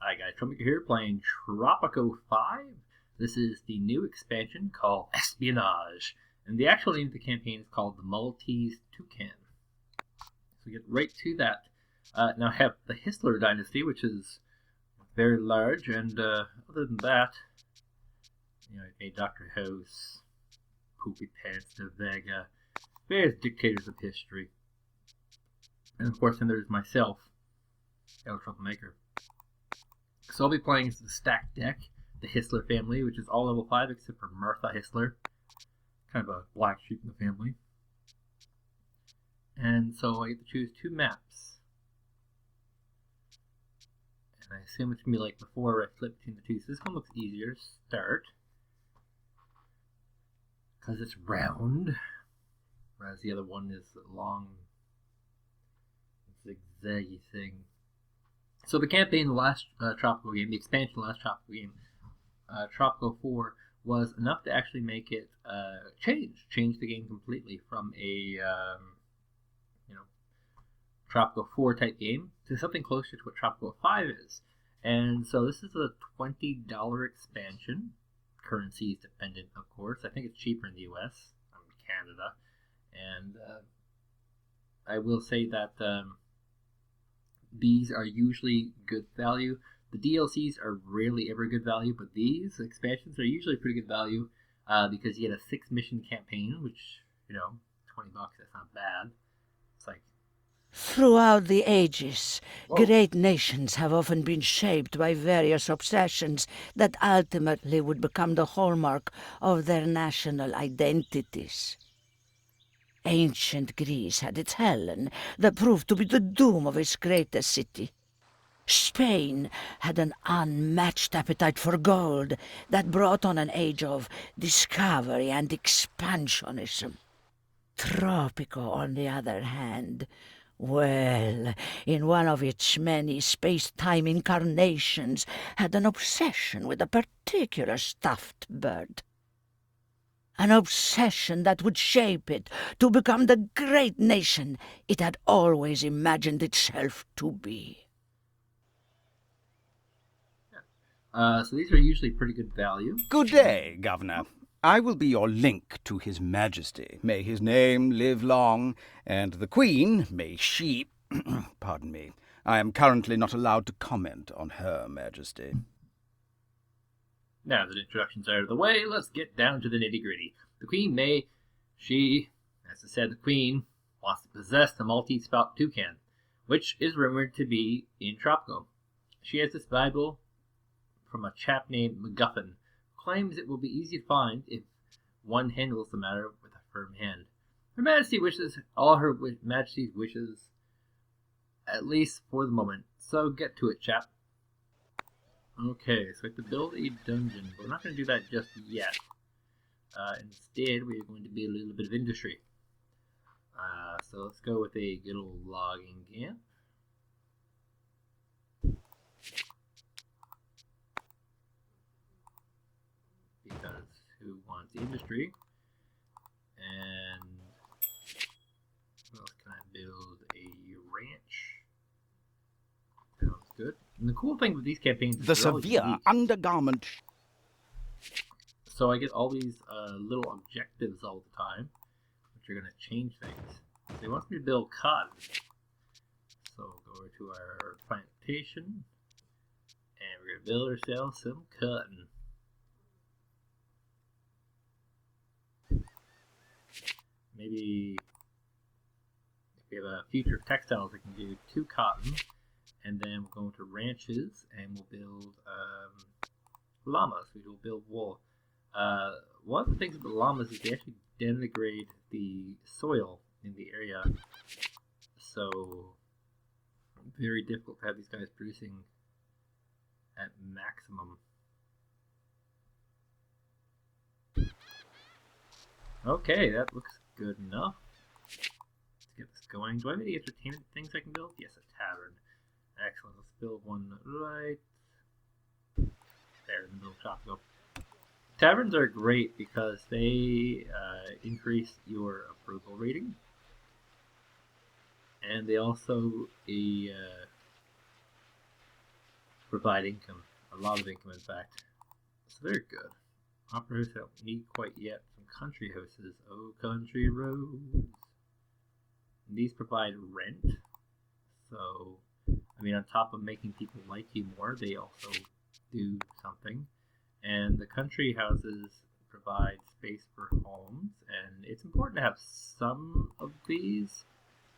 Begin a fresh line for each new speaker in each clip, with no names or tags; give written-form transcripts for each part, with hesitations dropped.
Hi guys, Tropico here playing Tropico 5. This is the new expansion called Espionage. And the actual name of the campaign is called the Maltese Toucan. So we get right to that. Now I have the Histler dynasty, which is very large, and other than that, a Dr. House, Poopy Pants, De Vega, various dictators of history. And of course then there's myself, El Troublemaker. So I'll be playing the stacked deck, the Histler family, which is all level 5 except for Martha Histler. Kind of a black sheep in the family. And so I get to choose 2 maps. And I assume it's going to be like before where I flip between the two. So this one looks easier to start, because it's round, whereas the other one is a long, zigzaggy thing. So the campaign, the last Tropico game, the expansion of the last Tropico game, Tropico 4, was enough to actually make it change the game completely from a Tropico 4 type game to something closer to what Tropico 5 is. And so this is a $20 expansion. Currency is dependent, of course. I think it's cheaper in the US, Canada, and I will say that these are usually good value. The DLCs are rarely ever good value, but these expansions are usually pretty good value because you get a 6-mission campaign, which, $20, that's not bad. It's like...
Throughout the ages, great nations have often been shaped by various obsessions that ultimately would become the hallmark of their national identities. Ancient Greece had its Helen, that proved to be the doom of its greatest city. Spain had an unmatched appetite for gold that brought on an age of discovery and expansionism. Tropico, on the other hand, well, in one of its many space-time incarnations, had an obsession with a particular stuffed bird. An obsession that would shape it to become the great nation it had always imagined itself to be.
So these are usually pretty good value.
Good day, Governor. I will be your link to His Majesty. May his name live long, and the Queen, may she... pardon me. I am currently not allowed to comment on Her Majesty.
Now that introductions are out of the way, let's get down to the nitty-gritty. The Queen may... She, as I said, the Queen wants to possess the Maltese Toucan, which is rumored to be in Tropico. She has this Bible from a chap named MacGuffin, who claims it will be easy to find if one handles the matter with a firm hand. Her Majesty wishes all Her Majesty's wishes, at least for the moment. So get to it, chap. Okay, so we have to build a dungeon, but we're not going to do that just yet. Instead, we're going to be a little bit of industry. So let's go with a good old logging camp. Because who wants industry? And what else can I build? A ranch. Sounds good. And the cool thing with these campaigns is
The severe undergarment.
So I get all these little objectives all the time, which are going to change things. So he wants me to build cotton. So we'll go over to our plantation, and we're going to build ourselves some cotton. Maybe if we have a future of textiles, we can do 2 cotton, and then we'll go into ranches, and we'll build llamas. We will build wool. One of the things about llamas is they actually denigrate the soil in the area, so very difficult to have these guys producing at maximum. Okay, that looks good enough. Let's get this going. Do I have any entertainment things I can build? Yes, a tavern. Excellent. Let's build one right there in the middle of Tropico. Taverns are great because they increase your approval rating, and they also provide income, a lot of income, in fact. So they're good. Opera house don't need quite yet. Some country houses. Oh, country roads. And these provide rent. So, I mean, on top of making people like you more, they also do something. And the country houses provide space for homes, and it's important to have some of these.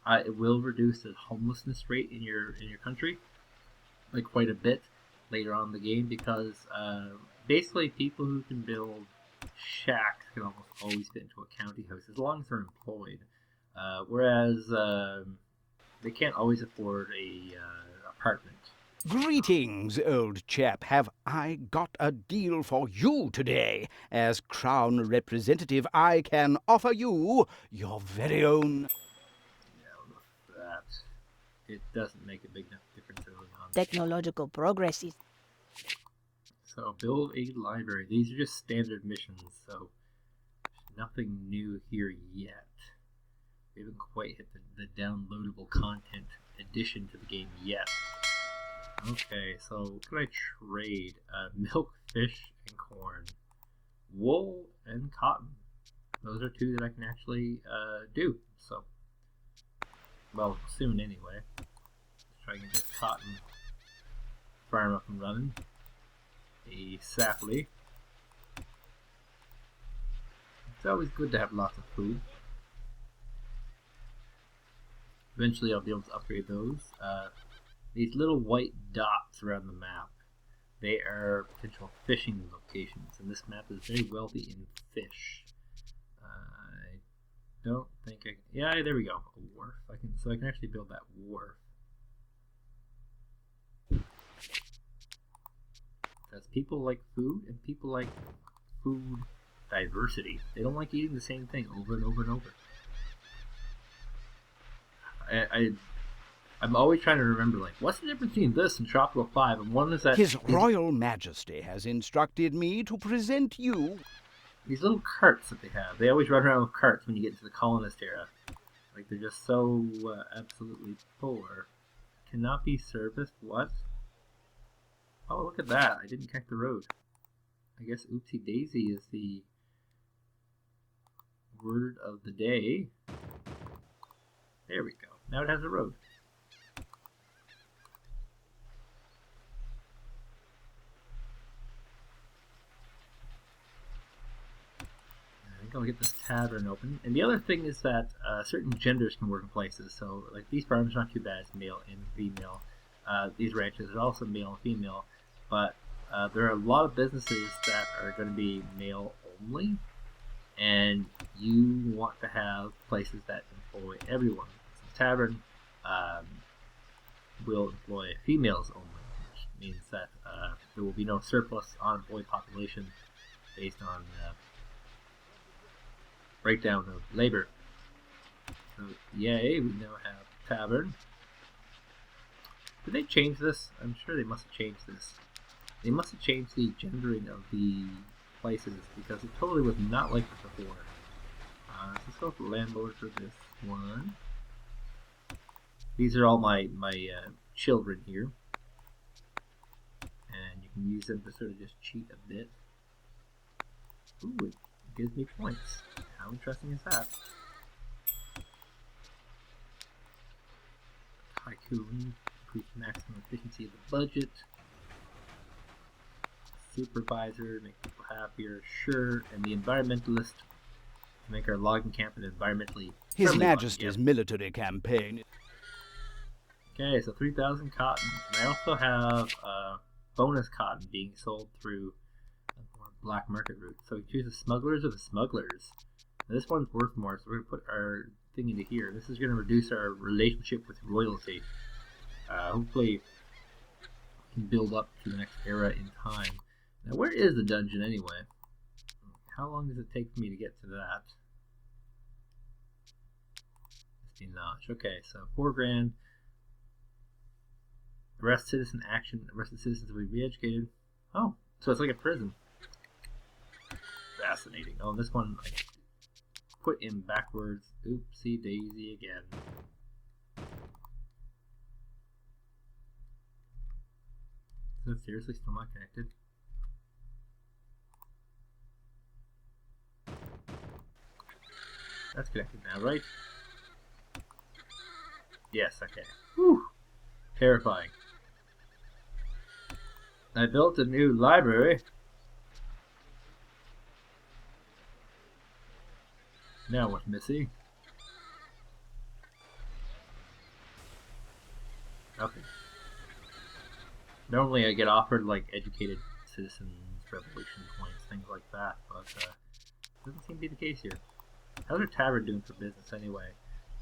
It will reduce the homelessness rate in your country, like quite a bit later on in the game, because basically people who can build shacks can almost always fit into a county house as long as they're employed, whereas they can't always afford a apartment.
Greetings, old chap. Have I got a deal for you today? As Crown Representative, I can offer you your very own...
That it doesn't make a big enough difference early on.
Technological progress is...
So build a library. These are just standard missions, so nothing new here yet. We haven't quite hit the downloadable content addition to the game yet. Okay, so what can I trade? Milk, fish, and corn. Wool and cotton. Those are two that I can actually do. So, well, soon anyway. Let's try and get this cotton farm up and running. A sapling. It's always good to have lots of food. Eventually I'll be able to upgrade those. These little white dots around the map, they are potential fishing locations, and this map is very wealthy in fish. I don't think I... Yeah, there we go. A wharf. So I can actually build that wharf. Because people like food, and people like food diversity. They don't like eating the same thing over and over and over. I'm always trying to remember, like, what's the difference between this and Tropico 5? And one is that...
His Royal Majesty has instructed me to present you...
These little carts that they have. They always run around with carts when you get into the colonist era. Like, they're just so absolutely poor. Cannot be serviced? What? Oh, look at that. I didn't check the road. I guess oopsie daisy is the word of the day. There we go. Now it has a road. I'll get this tavern open. And the other thing is that certain genders can work in places. So, like, these farms are not too bad. It's male and female. These ranches are also male and female. But there are a lot of businesses that are going to be male only. And you want to have places that employ everyone. So the tavern will employ females only, which means that there will be no surplus unemployed population based on breakdown of labor. So, yay, we now have tavern. Did they change this? I'm sure they must have changed this. They must have changed the gendering of the places, because it totally was not like this before. Let's go for landlord for this one. These are all my children here. And you can use them to sort of just cheat a bit. Ooh, it gives me points. How interesting is that? Tycoon, increase maximum efficiency of the budget. Supervisor, make people happier, sure. And the environmentalist, to make our logging camp an environmentally...
His Majesty's military campaign.
Okay, so 3,000 cotton. And I also have bonus cotton being sold through a more black market route. So we choose the smugglers or the smugglers. Now this one's worth more, so we're going to put our thing into here. This is going to reduce our relationship with royalty. Hopefully we can build up to the next era in time. Now where is the dungeon anyway? How long does it take for me to get to that? Espionage. Okay, so 4 grand. Arrest citizen action. Arrested citizens will be re-educated. Oh, so it's like a prison. Fascinating. Oh, this one I put in backwards. Oopsie daisy again. Is that seriously still not connected? That's connected now, right? Yes, okay. Whew. Terrifying. I built a new library. Now what's missing? Okay. Normally I get offered like educated citizens, revolution points, things like that, but doesn't seem to be the case here. How's our tavern doing for business anyway?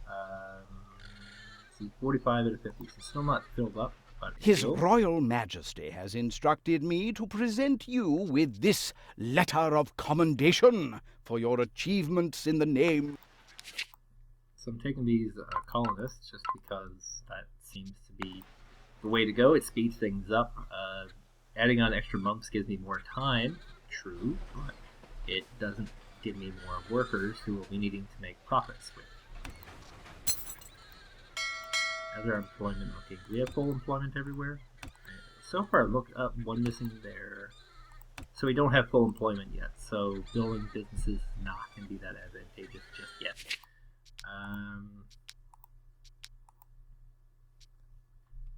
Let's see, 45 out of 50. So still not filled up, but
His
still.
Royal Majesty has instructed me to present you with this letter of commendation for your achievements in the name.
So I'm taking these colonists just because that seems to be the way to go. It speeds things up. Adding on extra months gives me more time, true, but it doesn't give me more workers who will be needing to make profits with. How's our employment looking? Do we have full employment everywhere? So far, look up, one missing there. So we don't have full employment yet, so building businesses is not going to be that advantageous just yet.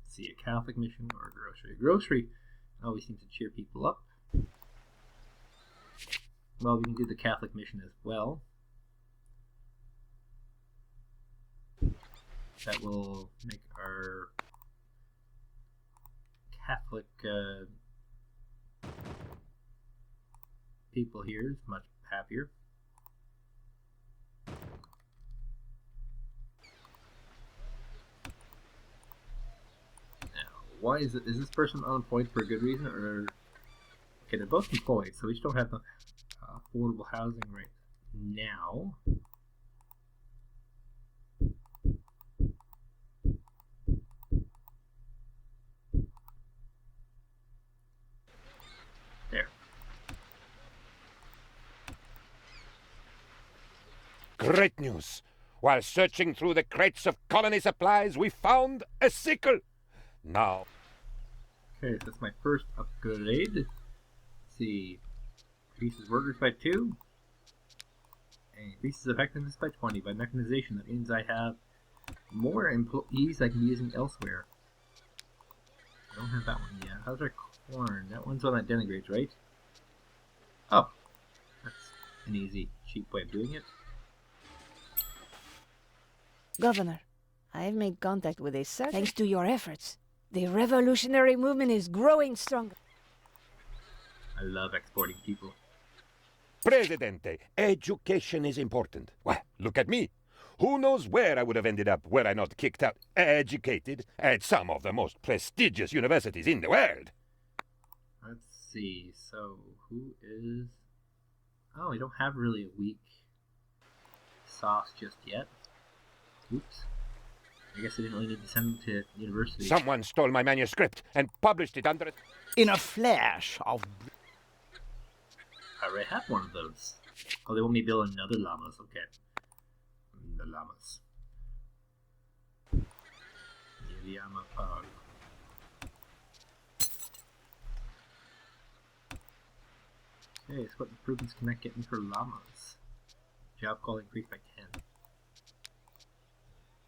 Let's see, a Catholic mission or a grocery. Grocery always seems to cheer people up. Well, we can do the Catholic mission as well. That will make our Catholic people here much happier. Now, why is this person unemployed for a good reason, or okay? They're both employed, so we just don't have the affordable housing right now. There.
Great news! While searching through the crates of colony supplies, we found a sickle! Now...
Okay, so that's my first upgrade. Let's see. Increases workers by 2. And increases effectiveness by 20 by mechanization. That means I have more employees I can be using elsewhere. I don't have that one yet. How's our corn? That one's one that denigrates, right? Oh. That's an easy, cheap way of doing it.
Governor, I have made contact with a certain... Thanks to your efforts, the revolutionary movement is growing stronger.
I love exporting people.
Presidente, education is important. Well, look at me. Who knows where I would have ended up were I not kicked out, educated, at some of the most prestigious universities in the world.
Let's see. So, who is... Oh, we don't have really a weak sauce just yet. Oops. I guess I didn't really need to send them to university.
Someone stole my manuscript and published it under...
In a flash of...
I already have one of those. Oh, they want me to build another llamas. Okay. The llamas. Llama pug. Okay, so what improvements can that get me for llamas? Job quality increased by 10.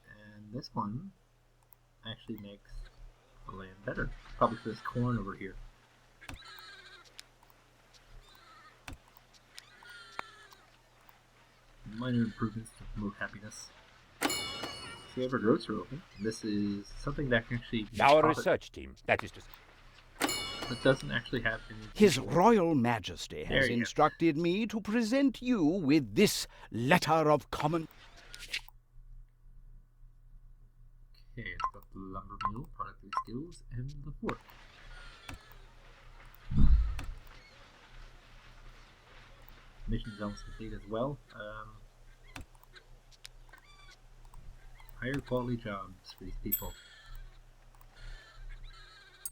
And this one actually makes the land better. Probably for this corn over here. Minor improvements to promote happiness. So we have our grocery open. This is something that can actually...
Our research team, that is to say.
It doesn't actually have any...
His Royal Majesty has
There you go.
instructed me to present you with this letter of commend.
Okay, it's got the lumber mill, productivity skills, and the fork. Mission's almost complete as well. Higher quality jobs for these people.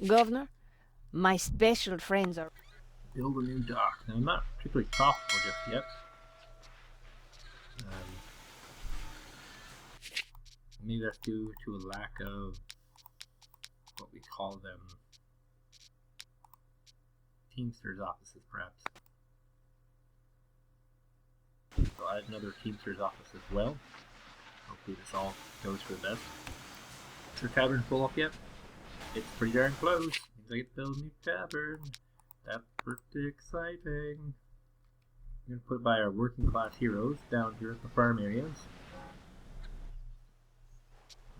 Governor, my special friends are...
Build a new dock. Now, I'm not particularly profitable just yet. Maybe that's due to a lack of what we call them Teamsters offices, perhaps. So I'll add another Teamsters office as well. Hopefully this all goes for the best. Is your tavern full up yet? It's pretty darn close. Means I get to build a new tavern. That's pretty exciting. I'm going to put by our working class heroes down here at the farm areas.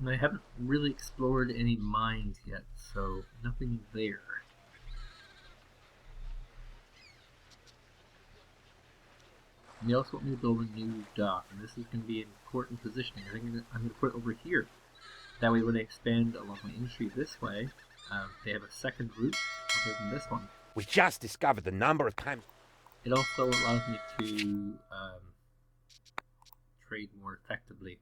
And I haven't really explored any mines yet, so nothing there. And they also want me to build a new dock, and this is going to be an important positioning. I think I'm going to put it over here. That way when I expand along my industry this way, they have a second route other than this one.
We just discovered the number of times.
It also allows me to trade more effectively.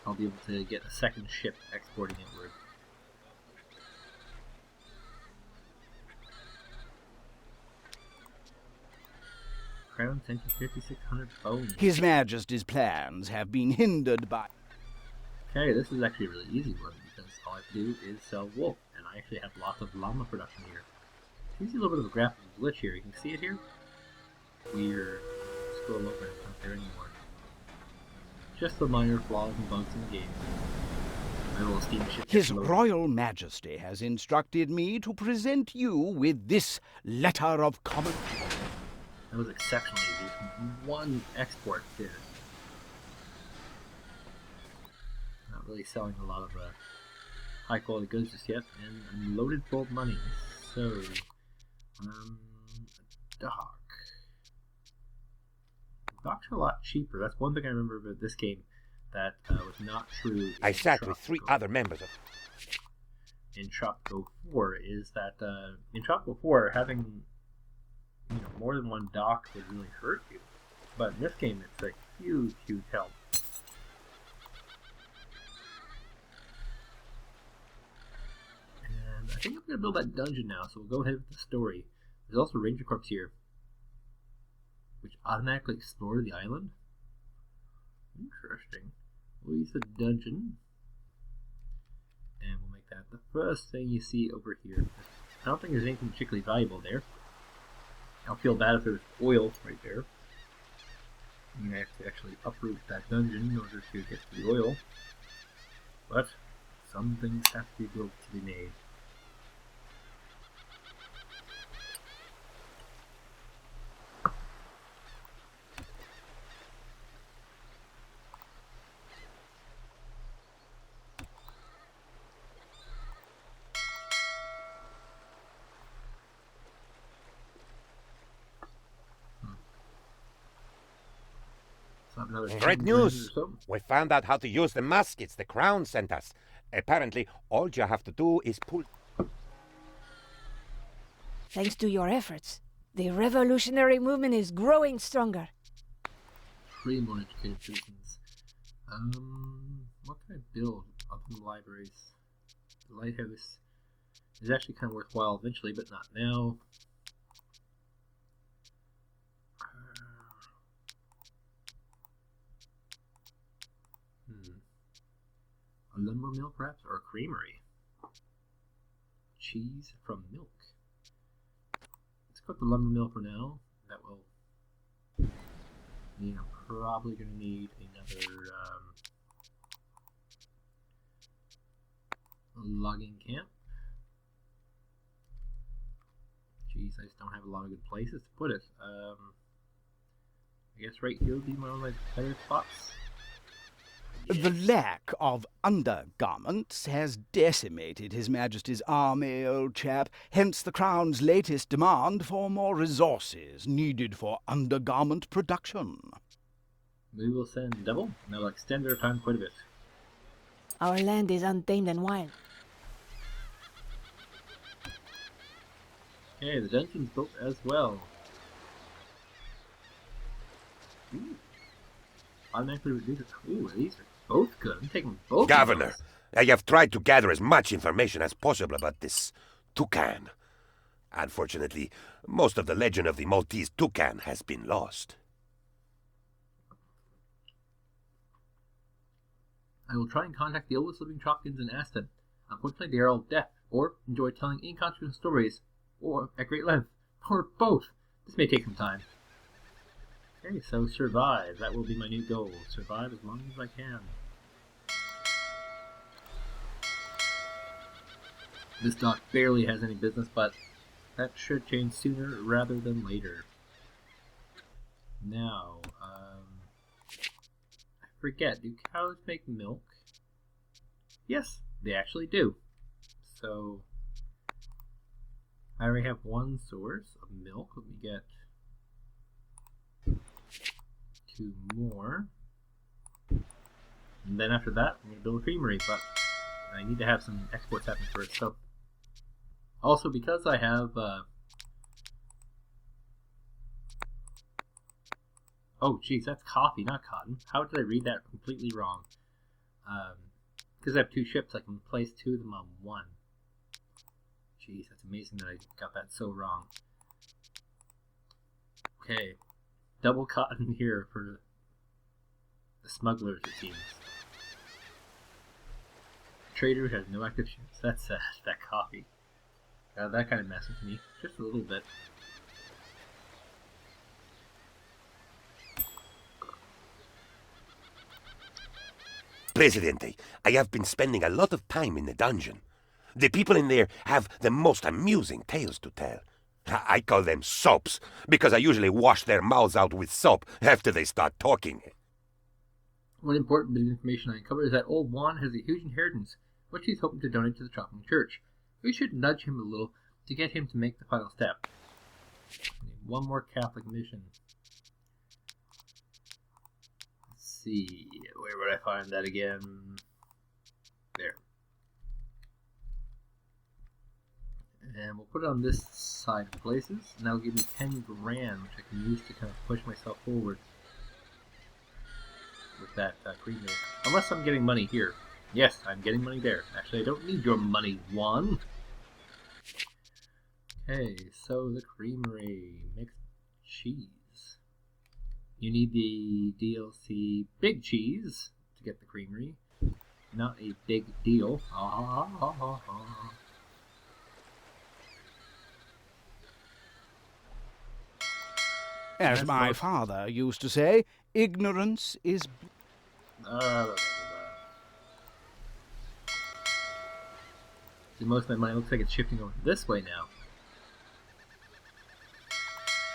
I'll be able to get a second ship exporting inward. Crown sent you 5,600 bones.
His Majesty's plans have been hindered by...
Okay, this is actually a really easy one because all I have to do is sell wool, and I actually have lots of llama production here. You can see a little bit of a graphical glitch here. You can see it here. Weird. Scroll over, it's not there anymore. Just the minor flaws and bugs in the game. My little steamship.
His Royal Majesty has instructed me to present you with this letter of comment.
That was exceptionally easy. One export there. Not really selling a lot of high quality goods just yet, and I'm loaded full of money. So, dock. Docks are a lot cheaper. That's one thing I remember about this game that was not true.
I sat with 3 other members of...
In Tropico 4 is that in Tropico 4 having more than one dock would really hurt you, but in this game it's a huge help. And I think I'm going to build that dungeon now, so we'll go ahead with the story. There's also Ranger Corps here, which automatically explore the island. Interesting. We'll use the dungeon, and we'll make that the first thing you see over here. I don't think there's anything particularly valuable there. I'll feel bad if there's oil right there. I'm going to have to actually uproot that dungeon in order to get to the oil. But some things have to be built to be made.
Great news! We found out how to use the muskets the Crown sent us. Apparently, all you have to do is pull...
Thanks to your efforts, the revolutionary movement is growing stronger.
3 more educated citizens. What can I build up in the libraries? The lighthouse is actually kind of worthwhile eventually, but not now. A lumber mill, perhaps, or a creamery. Cheese from milk. Let's go with the lumber mill for now. That will mean I'm probably going to need another logging camp. Jeez, I just don't have a lot of good places to put it. I guess right here would be one of my better spots.
The lack of undergarments has decimated His Majesty's army, old chap, hence the Crown's latest demand for more resources needed for undergarment production.
We will send double, and that will extend our time quite a bit.
Our land is untamed and wild.
Okay, the dungeon's built as well. Ooh. Automatically reduce it. Ooh, these are both good. I'm taking both.
Governor, I have tried to gather as much information as possible about this toucan. Unfortunately, most of the legend of the Maltese Toucan has been lost.
I will try and contact the oldest living Tropicans and ask them. Unfortunately, they are all deaf, or enjoy telling inconsequential stories, or at great length, or both. This may take some time. Okay, so survive. That will be my new goal. Survive as long as I can. This dock barely has any business, but that should change sooner rather than later. Now, I forget, do cows make milk? Yes, they actually do. So, I already have one source of milk. Let me get 2 more. And then after that, I'm going to build a creamery, but I need to have some exports happen first. So, also because I have, oh geez, that's coffee, not cotton. How did I read that completely wrong? Because I have 2 ships, I can place 2 of them on 1. Jeez, that's amazing that I got that so wrong. Okay, double cotton here for the smugglers, it seems. Trader has no active ships. That's that coffee. That kind of messes with me, just a little bit.
Presidente, I have been spending a lot of time in the dungeon. The people in there have the most amusing tales to tell. I call them soaps, because I usually wash their mouths out with soap after they start talking.
One important bit of information I uncovered is that old Juan has a huge inheritance, which he's hoping to donate to the Tropico Church. We should nudge him a little to get him to make the final step. One more Catholic mission. Let's see, where would I find that again? There. And we'll put it on this side of places, and that'll give me 10 grand, which I can use to kind of push myself forward with that creamery. Unless I'm getting money here. Yes, I'm getting money there. Actually, I don't need your money, Juan. Okay, so the creamery. Mixed cheese. You need the DLC Big Cheese to get the creamery. Not a big deal.
As my father used to say, ignorance is...
See, most of my money looks like it's shifting over this way now.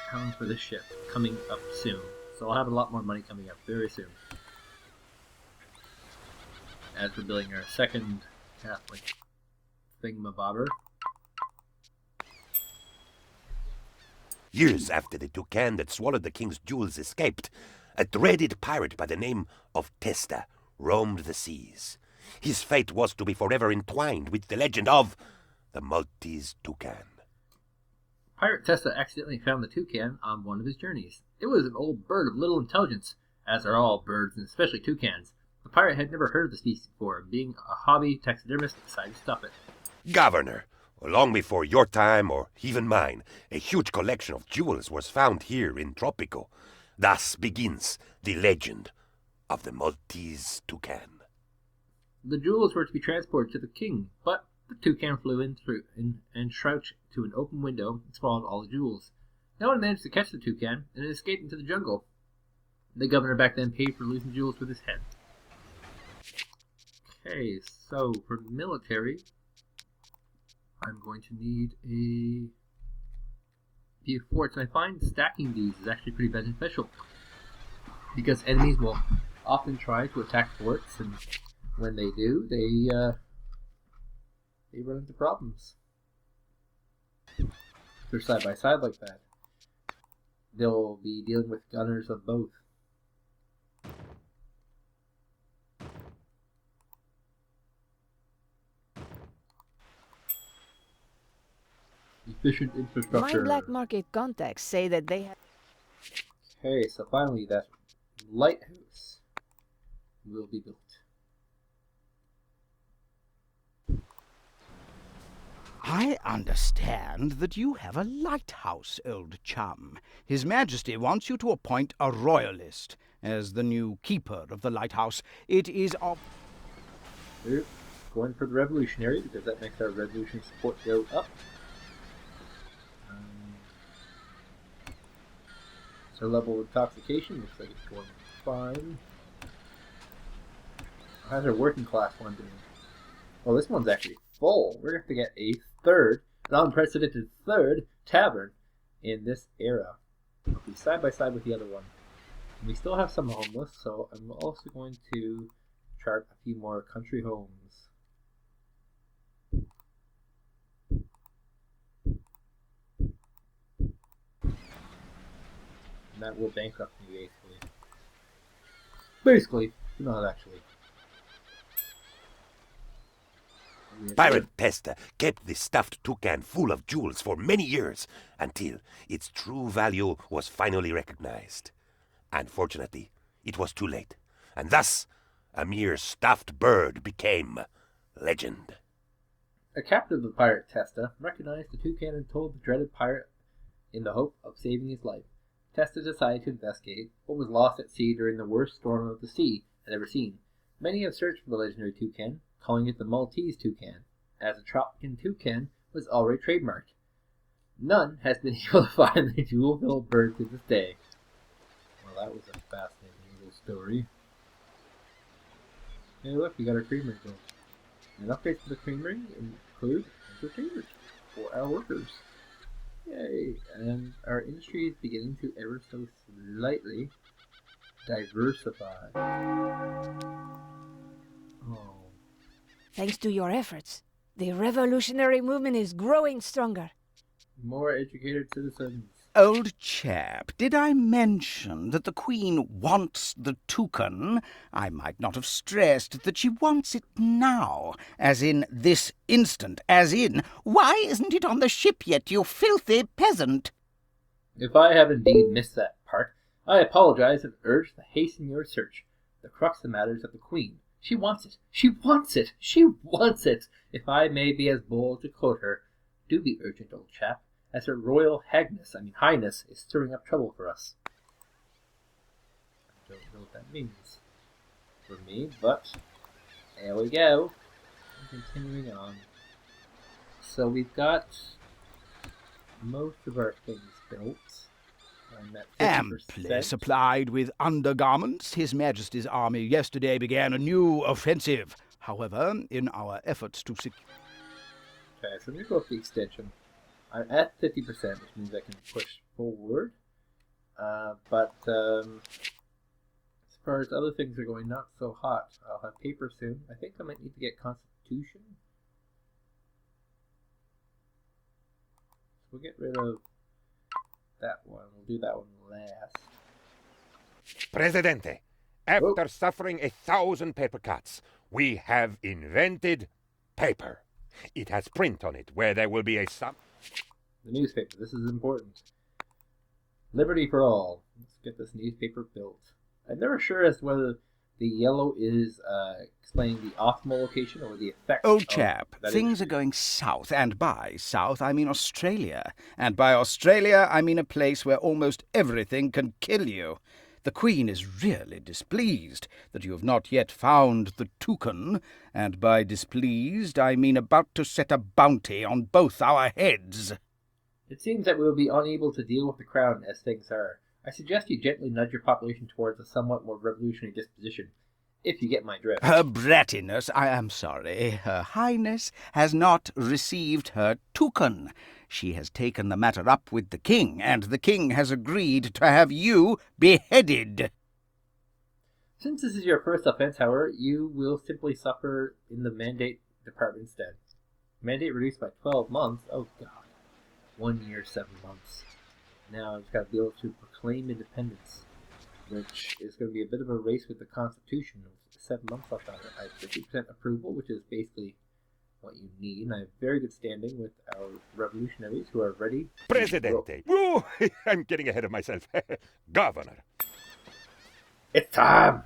Accounting for this ship coming up soon. So I'll have a lot more money coming up very soon. As we're building our second Catholic thingamabobber.
Years after the toucan that swallowed the king's jewels escaped, a dreaded pirate by the name of Testa roamed the seas. His fate was to be forever entwined with the legend of the Maltese Toucan.
Pirate Testa accidentally found the toucan on one of his journeys. It was an old bird of little intelligence, as are all birds, and especially toucans. The pirate had never heard of the species before, and being a hobby taxidermist, decided to stop it.
Governor, long before your time or even mine, a huge collection of jewels was found here in Tropico. Thus begins the legend of the Maltese Toucan.
The jewels were to be transported to the king, but the toucan flew in through and crouched to an open window and swallowed all the jewels. No one managed to catch the toucan, and it escaped into the jungle. The governor back then paid for losing jewels with his head. Okay, so for military, I'm going to need a few forts. And I find stacking these is actually pretty beneficial, because enemies will often try to attack forts, and when they do, they run into problems. If they're side by side like that, they'll be dealing with gunners of both. Efficient infrastructure.
My black market contacts say that they have...
Okay, so finally that lighthouse will be built.
I understand that you have a lighthouse, old chum. His Majesty wants you to appoint a royalist as the new keeper of the lighthouse. It is of...
We're going for the revolutionary because that makes our revolution support go up. So level of intoxication looks like it's going fine. How's our working class one doing? Well, this one's actually full. We're going to have to get a third, an unprecedented third tavern in this era. It'll be side by side with the other one. And we still have some homeless, so I'm also going to chart a few more country homes. And that will bankrupt me, basically. Not actually.
Pirate Testa kept the stuffed toucan full of jewels for many years until its true value was finally recognized. Unfortunately, it was too late, and thus a mere stuffed bird became legend.
A captain of the pirate Testa recognized the toucan and told the dreaded pirate in the hope of saving his life. Testa decided to investigate what was lost at sea during the worst storm of the sea had ever seen. Many have searched for the legendary toucan, calling it the Maltese Toucan, as the Tropican toucan was already trademarked. None has been able to find the jewel-filled bird to this day. Well, that was a fascinating little story. Hey, look, we got our creamery built. And upgrades to the creamery include entertainment for our workers. Yay! And our industry is beginning to ever so slightly diversify. Oh.
Thanks to your efforts, the revolutionary movement is growing stronger.
More educated citizens.
Old chap, did I mention that the Queen wants the toucan? I might not have stressed that she wants it now, as in this instant, as in, why isn't it on the ship yet, you filthy peasant?
If I have indeed missed that part, I apologize and urge to hasten your search. The crux of the matter is that the Queen, she wants it. She wants it. She wants it. If I may be as bold to quote her, do be urgent, old chap, as her royal highness is stirring up trouble for us. I don't know what that means for me, but there we go. Continuing on. So we've got most of our things built. I'm at 50%.
Amply supplied with undergarments, His Majesty's army yesterday began a new offensive. However, in our efforts to secure...
Okay, so let me go up the extension. I'm at 50%, which means I can push forward. But as far as other things are going, not so hot. I'll have paper soon. I think I might need to get Constitution. So we'll get rid of that one. We'll do that one last.
Presidente, after suffering 1,000 paper cuts, we have invented paper. It has print on it where there will be a sum.
The newspaper. This is important. Liberty for all. Let's get this newspaper built. I'm never sure as to whether the yellow is explaining the optimal location or the effect.
Old chap, things are going south, and by south I mean Australia. And by Australia I mean a place where almost everything can kill you. The Queen is really displeased that you have not yet found the toucan, and by displeased I mean about to set a bounty on both our heads.
It seems that we will be unable to deal with the Crown as things are. I suggest you gently nudge your population towards a somewhat more revolutionary disposition, if you get my drift.
Her brattiness, I am sorry, Her Highness has not received her toucan. She has taken the matter up with the King, and the King has agreed to have you beheaded.
Since this is your first offense, however, you will simply suffer in the mandate department instead. Mandate reduced by 12 months? Oh, God. 1 year, 7 months. Now I've got to be able to proclaim independence, which is going to be a bit of a race with the Constitution. 7 months left on it. I have 50% approval, which is basically what you need, and I have very good standing with our revolutionaries who are ready.
Presidente. Whoa, I'm getting ahead of myself. Governor.
It's time!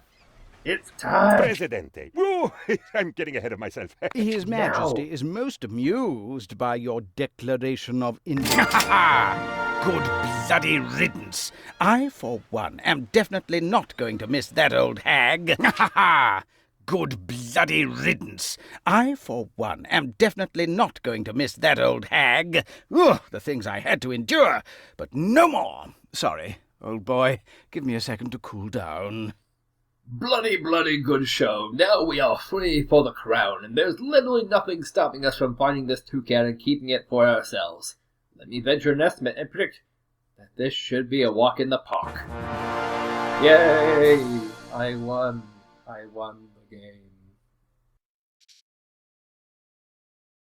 It's time!
Presidente. Whoa, I'm getting ahead of myself.
His Majesty is most amused by your declaration of independence. Good bloody riddance. I, for one, am definitely not going to miss that old hag. good bloody riddance. I, for one, am definitely not going to miss that old hag. Ugh, the things I had to endure, but no more. Sorry, old boy. Give me a second to cool down.
Bloody good show. Now we are free for the crown, and there's literally nothing stopping us from finding this toucan and keeping it for ourselves. Let me venture an estimate and predict that this should be a walk in the park. Yay! I won the game.